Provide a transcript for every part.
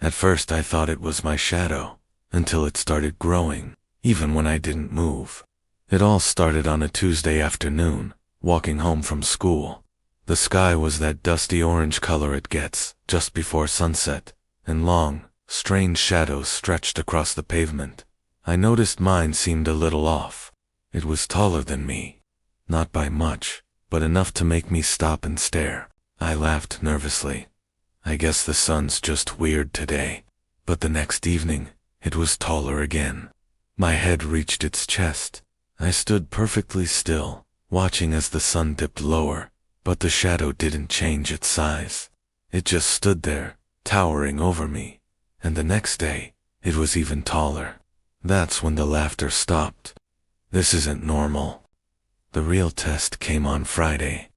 At first I thought it was my shadow, until it started growing, even when I didn't move. It all started on a Tuesday afternoon, walking home from school. The sky was that dusty orange color it gets just before sunset, and long, strange shadows stretched across the pavement. I noticed mine seemed a little off. It was taller than me. Not by much, but enough to make me stop and stare. I laughed nervously. I guess the sun's just weird today. But the next evening, it was taller again. My head reached its chest. I stood perfectly still, watching as the sun dipped lower, but the shadow didn't change its size. It just stood there, towering over me. And the next day, it was even taller. That's when the laughter stopped. This isn't normal. The real test came on Friday.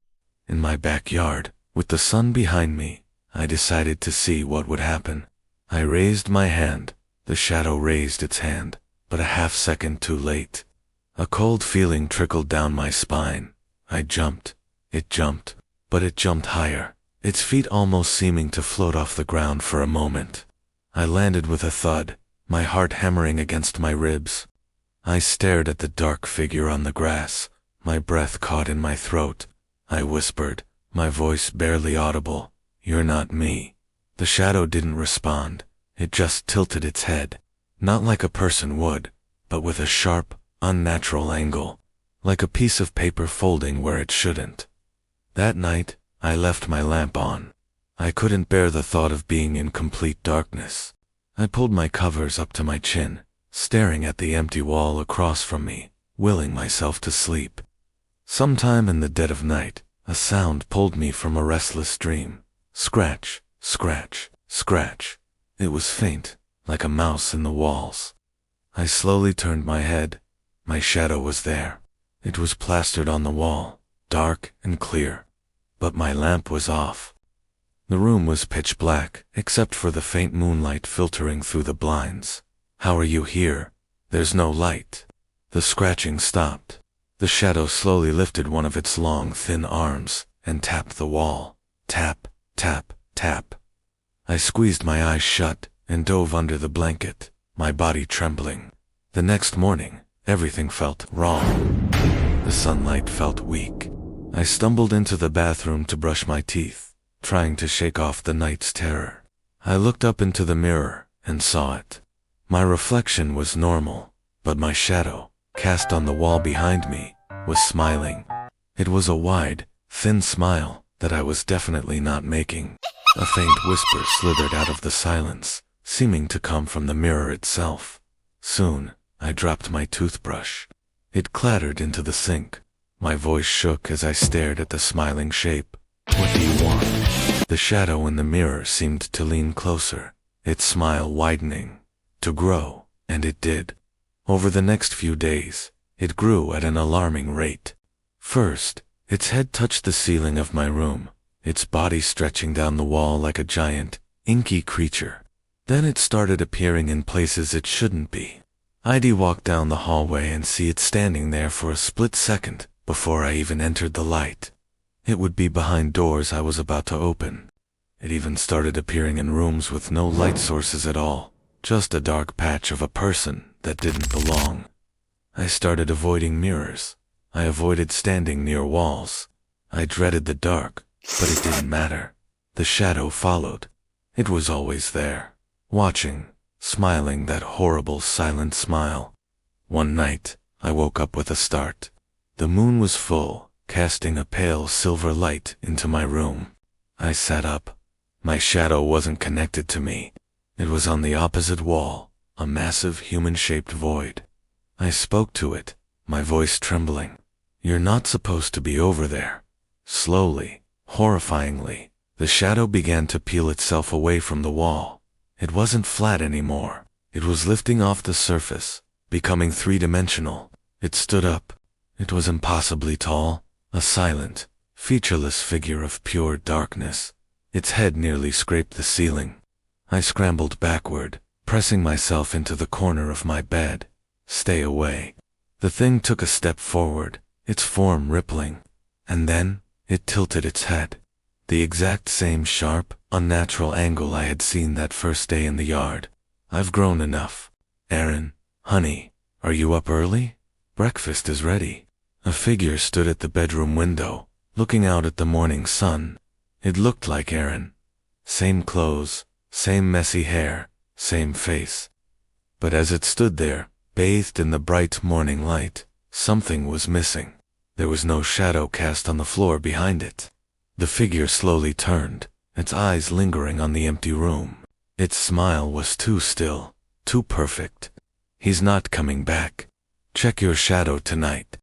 In my backyard, with the sun behind me, I decided to see what would happen. I raised my hand. The shadow raised its hand, but a half-second too late. A cold feeling trickled down my spine. I jumped. It jumped, but it jumped higher, its feet almost seeming to float off the ground for a moment. I landed with a thud, my heart hammering against my ribs. I stared at the dark figure on the grass, my breath caught in my throat. I whispered, my voice barely audible, "You're not me." The shadow didn't respond. It just tilted its head, not like a person would, but with a sharp, unnatural angle, like a piece of paper folding where it shouldn't. That night, I left my lamp on. I couldn't bear the thought of being in complete darkness. I pulled my covers up to my chin, staring at the empty wall across from me, willing myself to sleep. Sometime in the dead of night, a sound pulled me from a restless dream. Scratch, scratch, scratch. It was faint, like a mouse in the walls. I slowly turned my head. My shadow was there. It was plastered on the wall, dark and clear. But my lamp was off. The room was pitch black, except for the faint moonlight filtering through the blinds. "How are you here? There's no light." The scratching stopped. The shadow slowly lifted one of its long, thin arms and tapped the wall. Tap, tap, tap. I squeezed my eyes shut and dove under the blanket, my body trembling. The next morning, everything felt wrong. The sunlight felt weak. I stumbled into the bathroom to brush my teeth, trying to shake off the night's terror. I looked up into the mirror and saw it. My reflection was normal, but my shadow, cast on the wall behind me, was smiling. It was a wide, thin smile that I was definitely not making. A faint whisper slithered out of the silence, seeming to come from the mirror itself. Soon, I dropped my toothbrush. It clattered into the sink. My voice shook as I stared at the smiling shape. "What do you want?" The shadow in the mirror seemed to lean closer, its smile widening, to grow, and it did. Over the next few days, it grew at an alarming rate. First, its head touched the ceiling of my room, its body stretching down the wall like a giant, inky creature. Then it started appearing in places it shouldn't be. I'd walk down the hallway and see it standing there for a split second before I even entered the light. It would be behind doors I was about to open. It even started appearing in rooms with no light sources at all, just a dark patch of a person that didn't belong. I started avoiding mirrors. I avoided standing near walls. I dreaded the dark, but it didn't matter. The shadow followed. It was always there, watching, smiling that horrible silent smile. One night, I woke up with a start. The moon was full, casting a pale silver light into my room. I sat up. My shadow wasn't connected to me. It was on the opposite wall, a massive human-shaped void. I spoke to it, my voice trembling. "You're not supposed to be over there." Slowly, horrifyingly, the shadow began to peel itself away from the wall. It wasn't flat anymore. It was lifting off the surface, becoming three-dimensional. It stood up. It was impossibly tall, a silent, featureless figure of pure darkness. Its head nearly scraped the ceiling. I scrambled backward, pressing myself into the corner of my bed. "Stay away." The thing took a step forward, its form rippling, and then it tilted its head. The exact same sharp, unnatural angle I had seen that first day in the yard. I've grown enough. Aaron, honey, are you up early? Breakfast is ready. A figure stood at the bedroom window, looking out at the morning sun. It looked like Aaron. Same clothes, same messy hair, same face. But as it stood there, bathed in the bright morning light, something was missing. There was no shadow cast on the floor behind it. The figure slowly turned, its eyes lingering on the empty room. Its smile was too still, too perfect. He's not coming back. Check your shadow tonight.